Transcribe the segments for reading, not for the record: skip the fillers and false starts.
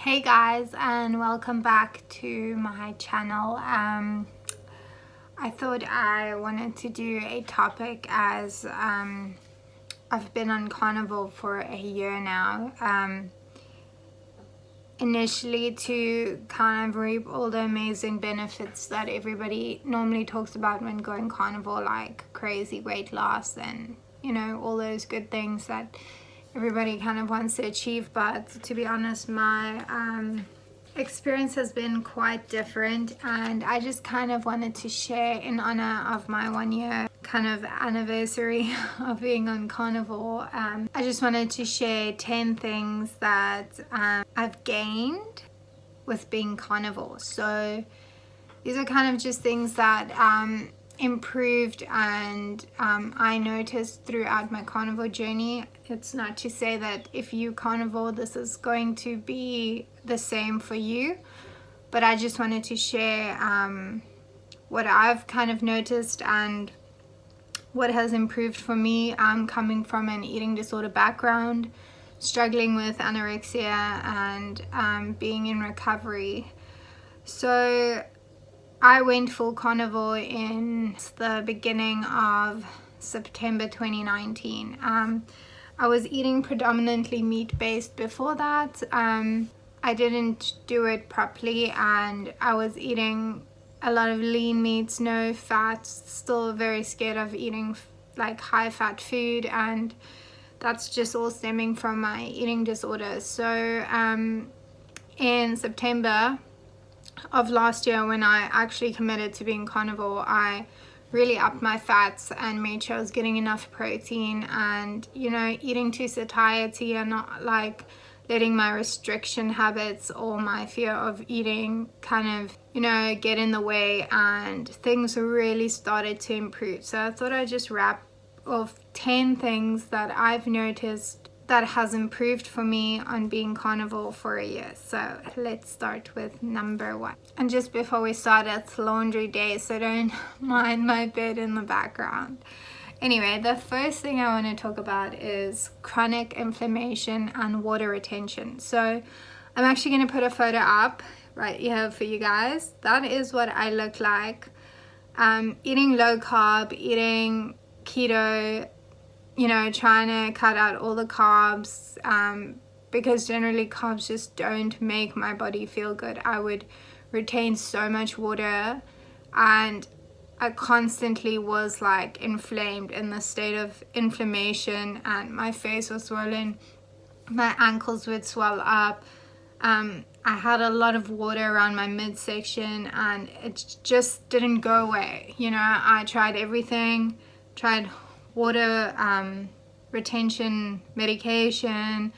Hey guys, and welcome back to my channel. I thought I wanted to do a topic as I've been on Carnivore for a year now. Initially to kind of reap all the amazing benefits that everybody normally talks about when going carnivore, like crazy weight loss and all those good things that everybody kind of wants to achieve. But to be honest, my experience has been quite different, and I just kind of wanted to share in honor of my 1 year kind of anniversary of being on carnivore. I just wanted to share 10 things that I've gained with being carnivore. So these are kind of just things that improved and I noticed throughout my carnivore journey. It's not to say that if you carnivore, this is going to be the same for you, but I just wanted to share what I've kind of noticed and what has improved for me, coming from an eating disorder background, struggling with anorexia, and being in recovery. So I went full carnivore in the beginning of September 2019. I was eating predominantly meat-based before that. I didn't do it properly, and I was eating a lot of lean meats, no fats, still very scared of eating like high-fat food, and that's just all stemming from my eating disorder. So in September of last year, when I actually committed to being carnivore, I really upped my fats and made sure I was getting enough protein and eating to satiety and not like letting my restriction habits or my fear of eating kind of get in the way, and things really started to improve. So I thought I'd just wrap off 10 things that I've noticed that has improved for me on being carnivore for a year. So let's start with number 1. And just before we start, it's laundry day, so don't mind my bed in the background. Anyway, the first thing I want to talk about is chronic inflammation and water retention. So I'm actually going to put a photo up right here for you guys. That is what I look like. Eating low carb, eating keto, trying to cut out all the carbs, because generally carbs just don't make my body feel good. I would retain so much water, and I constantly was like inflamed, in the state of inflammation, and my face was swollen, my ankles would swell up. I had a lot of water around my midsection, and it just didn't go away. I tried everything, tried water retention medication,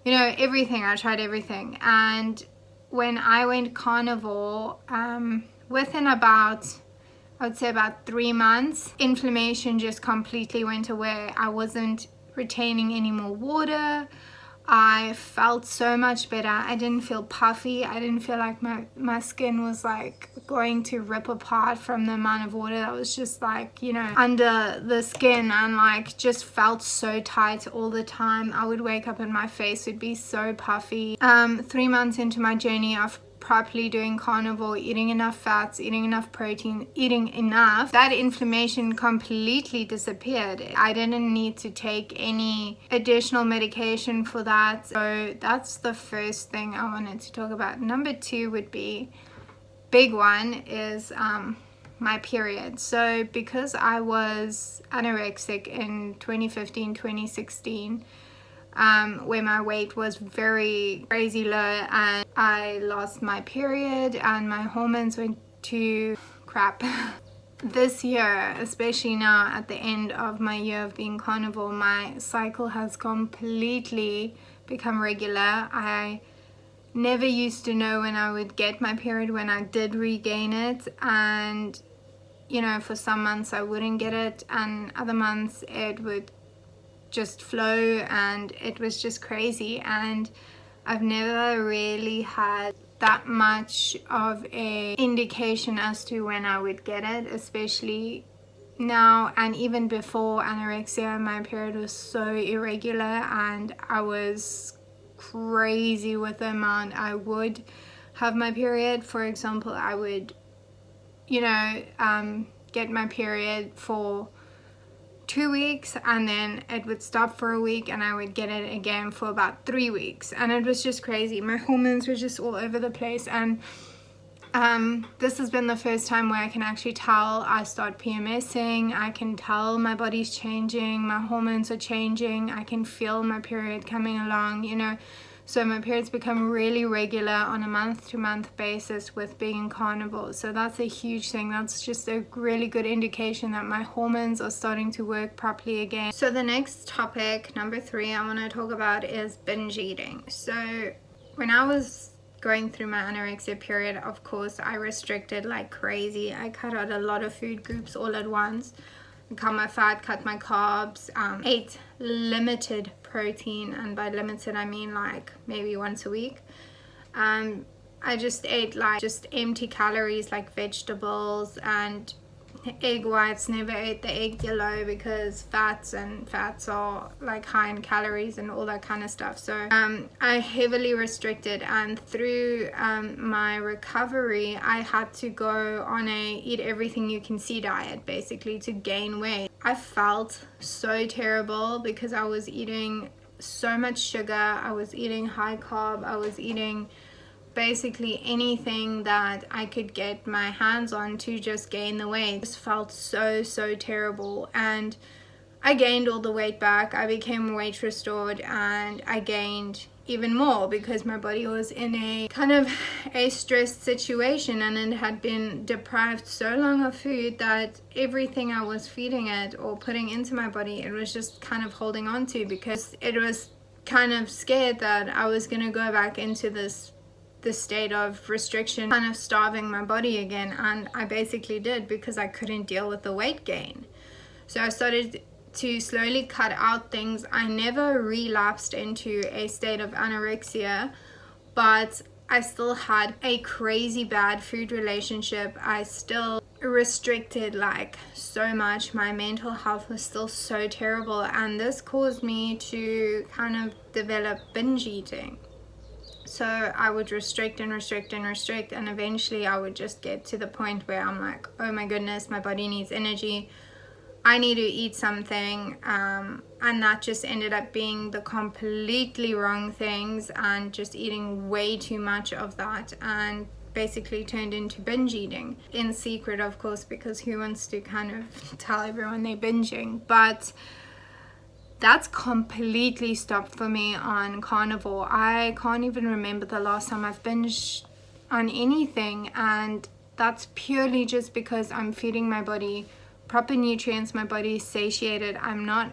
everything. I tried everything. And when I went carnivore, within about 3 months, inflammation just completely went away. I wasn't retaining any more water. I felt so much better. I didn't feel puffy. I didn't feel like my skin was like going to rip apart from the amount of water that was just like, under the skin, and like just felt so tight all the time. I would wake up and my face would be so puffy. 3 months into my journey of properly doing carnivore, eating enough fats, eating enough protein, eating enough, that inflammation completely disappeared. I didn't need to take any additional medication for that. So that's the first thing I wanted to talk about. Number 2 would be, big one, is my period. So because I was anorexic in 2015, 2016, where my weight was very crazy low, and I lost my period and my hormones went to crap. This year, especially now at the end of my year of being carnivore, my cycle has completely become regular. I never used to know when I would get my period, when I did regain it, and for some months I wouldn't get it, and other months it would just flow, and it was just crazy. And I've never really had that much of a indication as to when I would get it, especially now. And even before anorexia, my period was so irregular, and I was crazy with the amount I would have my period. For example, I would, you know, get my period for 2 weeks, and then it would stop for a week, and I would get it again for about 3 weeks, and it was just crazy. My hormones were just all over the place, and this has been the first time where I can actually tell I start PMSing. I can tell my body's changing, my hormones are changing, I can feel my period coming along, you know. So my periods become really regular on a month-to-month basis with being carnivore. So that's a huge thing. That's just a really good indication that my hormones are starting to work properly again. So the next topic, number 3, I want to talk about is binge eating. So when I was going through my anorexia period, of course, I restricted like crazy. I cut out a lot of food groups all at once. I cut my fat, cut my carbs, ate limited protein, and by limited I mean like maybe once a week. I just ate like just empty calories like vegetables and egg whites. Never ate the egg yellow because fats are like high in calories and all that kind of stuff. So I heavily restricted, and through my recovery I had to go on a eat everything you can see diet basically to gain weight. I felt so terrible because I was eating so much sugar, I was eating high carb, I was eating basically anything that I could get my hands on to just gain the weight. It just felt so terrible, and I gained all the weight back. I became weight restored, and I gained even more because my body was in a kind of a stressed situation, and it had been deprived so long of food that everything I was feeding it or putting into my body, it was just kind of holding on to, because it was kind of scared that I was going to go back into this state of restriction, kind of starving my body again. And I basically did, because I couldn't deal with the weight gain. So I started to slowly cut out things. I never relapsed into a state of anorexia, but I still had a crazy bad food relationship. I still restricted like so much. My mental health was still so terrible, and this caused me to kind of develop binge eating. So I would restrict and restrict and restrict, and eventually I would just get to the point where I'm like, oh my goodness, my body needs energy, I need to eat something, and that just ended up being the completely wrong things, and just eating way too much of that, and basically turned into binge eating in secret, of course, because who wants to kind of tell everyone they're binging. But that's completely stopped for me on carnivore. I can't even remember the last time I've binged on anything, and that's purely just because I'm feeding my body proper nutrients, my body is satiated, I'm not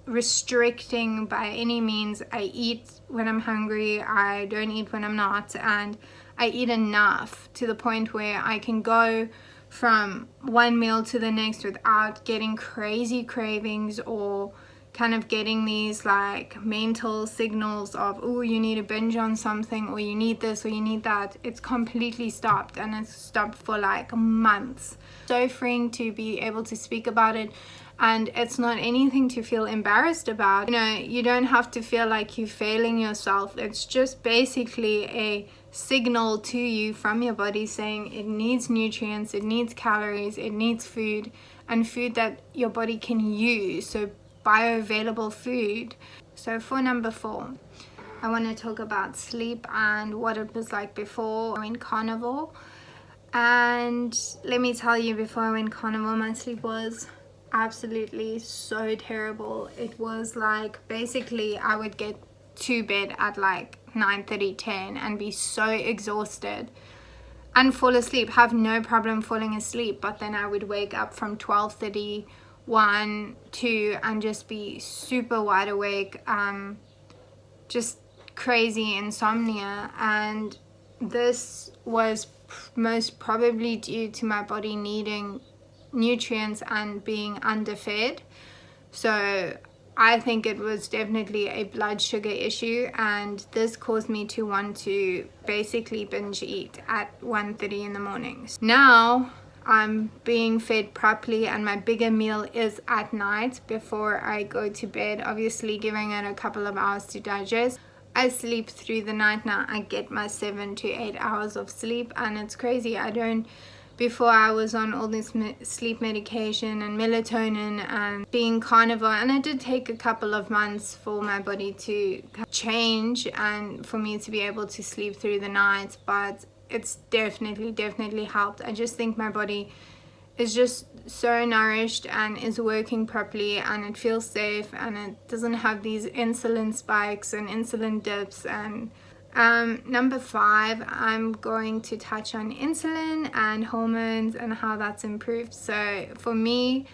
restricting by any means. I eat when I'm hungry, I don't eat when I'm not, and I eat enough to the point where I can go from one meal to the next without getting crazy cravings or kind of getting these like mental signals of, oh, you need to binge on something, or you need this or you need that. It's completely stopped, and it's stopped for like months. So freeing to be able to speak about it, and it's not anything to feel embarrassed about. You know, you don't have to feel like you're failing yourself. It's just basically a signal to you from your body saying it needs nutrients, it needs calories, it needs food, and food that your body can use. So bioavailable food. So for number 4, I want to talk about sleep and what it was like before I went carnivore. And let me tell you, before I went carnivore, my sleep was absolutely so terrible. It was like, basically I would get to bed at like 9:30, 10 and be so exhausted and fall asleep, have no problem falling asleep, but then I would wake up from 12:30, 1, 2 and just be super wide awake, just crazy insomnia. And this was most probably due to my body needing nutrients and being underfed. So I think it was definitely a blood sugar issue, and this caused me to want to basically binge eat at 1:30 in the mornings. Now I'm being fed properly, and my bigger meal is at night before I go to bed, obviously giving it a couple of hours to digest. I sleep through the night now. I get my 7 to 8 hours of sleep, and it's crazy. Before I was on all this sleep medication and melatonin and being carnivore, and it did take a couple of months for my body to change and for me to be able to sleep through the night, but it's definitely helped. I just think my body is just so nourished and is working properly, and it feels safe, and it doesn't have these insulin spikes and insulin dips. And number 5, I'm going to touch on insulin and hormones and how that's improved. So for me,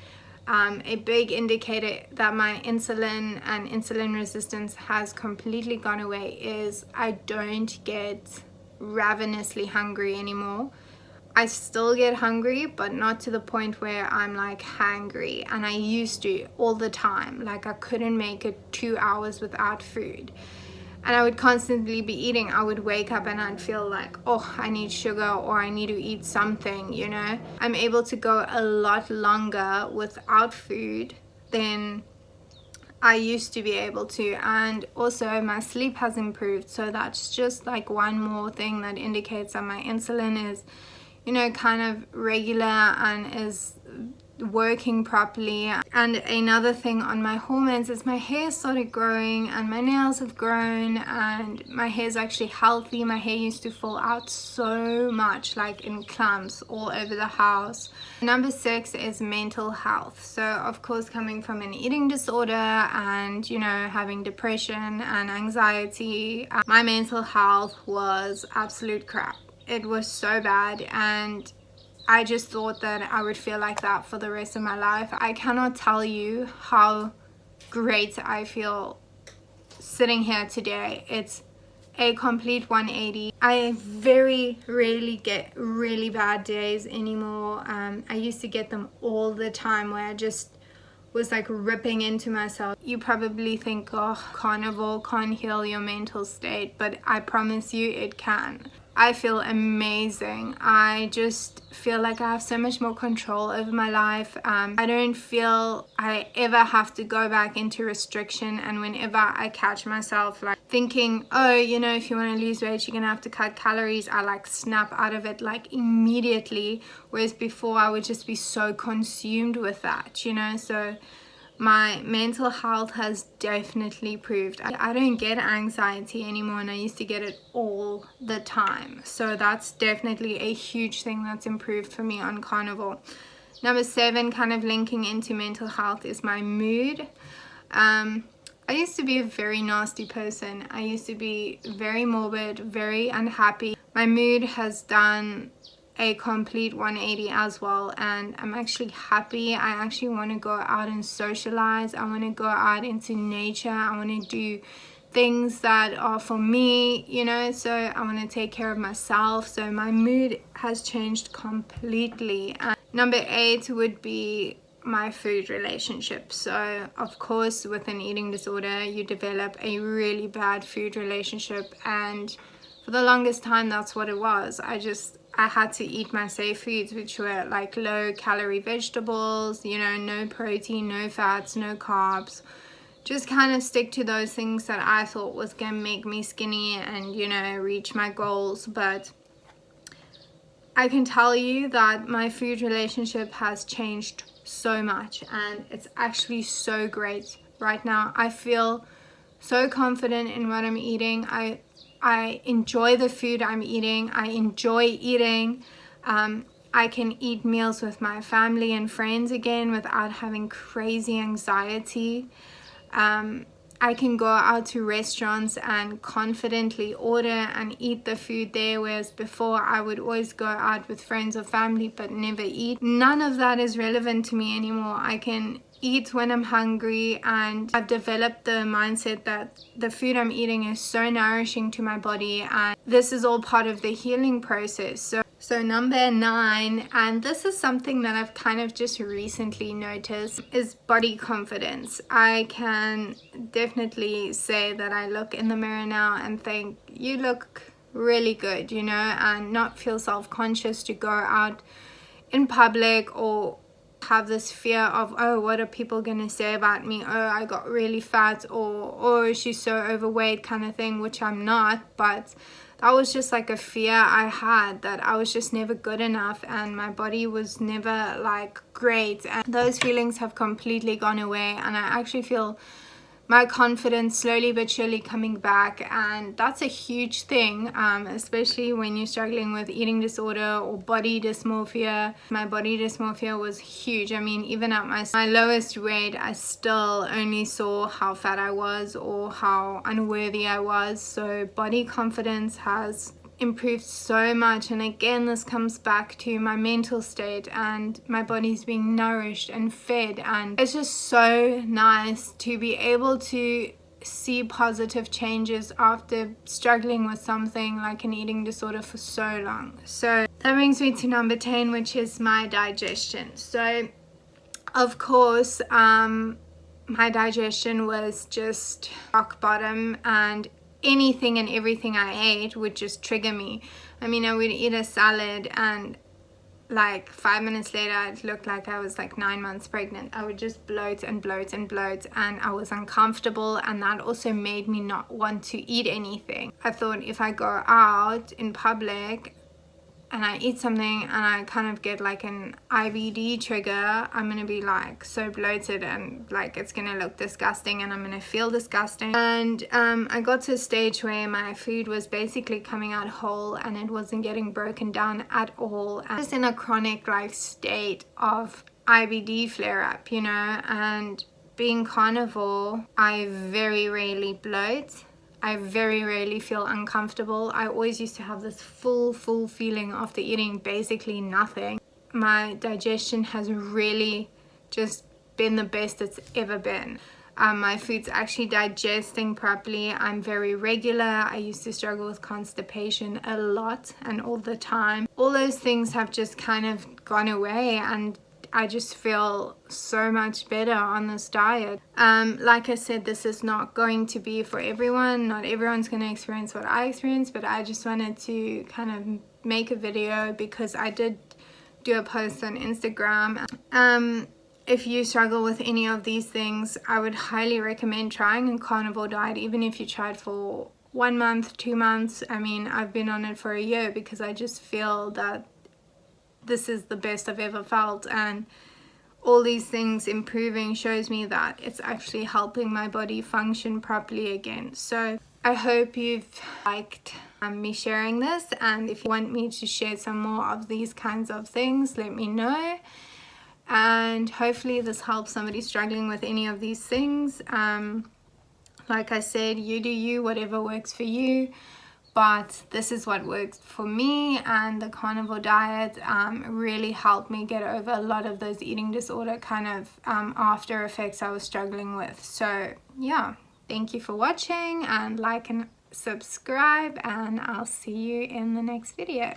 a big indicator that my insulin and insulin resistance has completely gone away is I don't get ravenously hungry anymore. I still get hungry, but not to the point where I'm like hangry, and I used to all the time. Like I couldn't make it 2 hours without food, and I would constantly be eating. I would wake up and I'd feel like, oh, I need sugar or I need to eat something, you know. I'm able to go a lot longer without food than I used to be able to, and also my sleep has improved. So that's just like one more thing that indicates that my insulin is, you know, kind of regular and is working properly. And another thing on my hormones is my hair started growing and my nails have grown, and my hair is actually healthy. My hair used to fall out so much, like in clumps all over the house. Number 6 is mental health. So of course, coming from an eating disorder and, you know, having depression and anxiety, my mental health was absolute crap. It was so bad, and I just thought that I would feel like that for the rest of my life. I cannot tell you how great I feel sitting here today. It's a complete 180. I very rarely get really bad days anymore. I used to get them all the time where I just was like ripping into myself. You probably think, oh, carnivore can't heal your mental state, but I promise you it can. I feel amazing. I just feel like I have so much more control over my life. I don't feel I ever have to go back into restriction, and whenever I catch myself like thinking, oh, you know, if you want to lose weight, you're gonna have to cut calories, I like snap out of it like immediately, whereas before I would just be so consumed with that, you know. So my mental health has definitely improved. I don't get anxiety anymore, and I used to get it all the time. So that's definitely a huge thing that's improved for me on carnivore. Number 7, kind of linking into mental health, is my mood. I used to be a very nasty person. I used to be very morbid, very unhappy. My mood has done a complete 180 as well, and I'm actually happy. I actually want to go out and socialize. I want to go out into nature. I want to do things that are for me, you know. So I want to take care of myself. So my mood has changed completely. And number 8 would be my food relationship. So of course, with an eating disorder, you develop a really bad food relationship, and for the longest time that's what it was. I had to eat my safe foods, which were like low calorie vegetables, you know, no protein, no fats, no carbs. Just kind of stick to those things that I thought was gonna make me skinny and, you know, reach my goals. But I can tell you that my food relationship has changed so much, and it's actually so great right now. I feel so confident in what I'm eating. I enjoy the food I'm eating. I enjoy eating. I can eat meals with my family and friends again without having crazy anxiety. I can go out to restaurants and confidently order and eat the food there, whereas before I would always go out with friends or family but never eat. None of that is relevant to me anymore. I can eat when I'm hungry, and I've developed the mindset that the food I'm eating is so nourishing to my body, and this is all part of the healing process. So number 9, and this is something that I've kind of just recently noticed, is body confidence. I can definitely say that I look in the mirror now and think, you look really good, you know, and not feel self-conscious to go out in public or have this fear of, oh, what are people going to say about me? Oh, I got really fat, or oh, she's so overweight kind of thing, which I'm not. But that was just like a fear I had, that I was just never good enough and my body was never like great. And those feelings have completely gone away, and I actually feel my confidence slowly but surely coming back, and that's a huge thing, especially when you're struggling with eating disorder or body dysmorphia. My body dysmorphia was huge. I mean, even at my lowest weight, I still only saw how fat I was or how unworthy I was. So body confidence has improved so much, and again, this comes back to my mental state and my body's being nourished and fed, and it's just so nice to be able to see positive changes after struggling with something like an eating disorder for so long. So that brings me to number 10, which is my digestion. So of course, my digestion was just rock bottom, and anything and everything I ate would just trigger me. I mean, I would eat a salad and like 5 minutes later it looked like I was like 9 months pregnant. I would just bloat and bloat and bloat, and I was uncomfortable, and that also made me not want to eat anything. I thought if I go out in public and I eat something and I kind of get like an IBD trigger, I'm gonna be like so bloated and like it's gonna look disgusting and I'm gonna feel disgusting. And I got to a stage where my food was basically coming out whole and it wasn't getting broken down at all. And I was in a chronic like state of IBD flare up, you know. And being carnivore, I very rarely bloat. I very rarely feel uncomfortable. I always used to have this full feeling after eating basically nothing. My digestion has really just been the best it's ever been. My food's actually digesting properly. I'm very regular. I used to struggle with constipation a lot and all the time. All those things have just kind of gone away, and I just feel so much better on this diet. Like I said, this is not going to be for everyone. Not everyone's going to experience what I experienced, but I just wanted to kind of make a video because I did do a post on Instagram. If you struggle with any of these things, I would highly recommend trying a carnivore diet, even if you tried for 1 month, 2 months. I mean, I've been on it for a year because I just feel that this is the best I've ever felt, and all these things improving shows me that it's actually helping my body function properly again. So I hope you've liked me sharing this, and if you want me to share some more of these kinds of things, let me know. And hopefully this helps somebody struggling with any of these things. Like I said, you do you, whatever works for you. But this is what worked for me, and the carnivore diet really helped me get over a lot of those eating disorder kind of after effects I was struggling with. So yeah, thank you for watching, and like and subscribe, and I'll see you in the next video.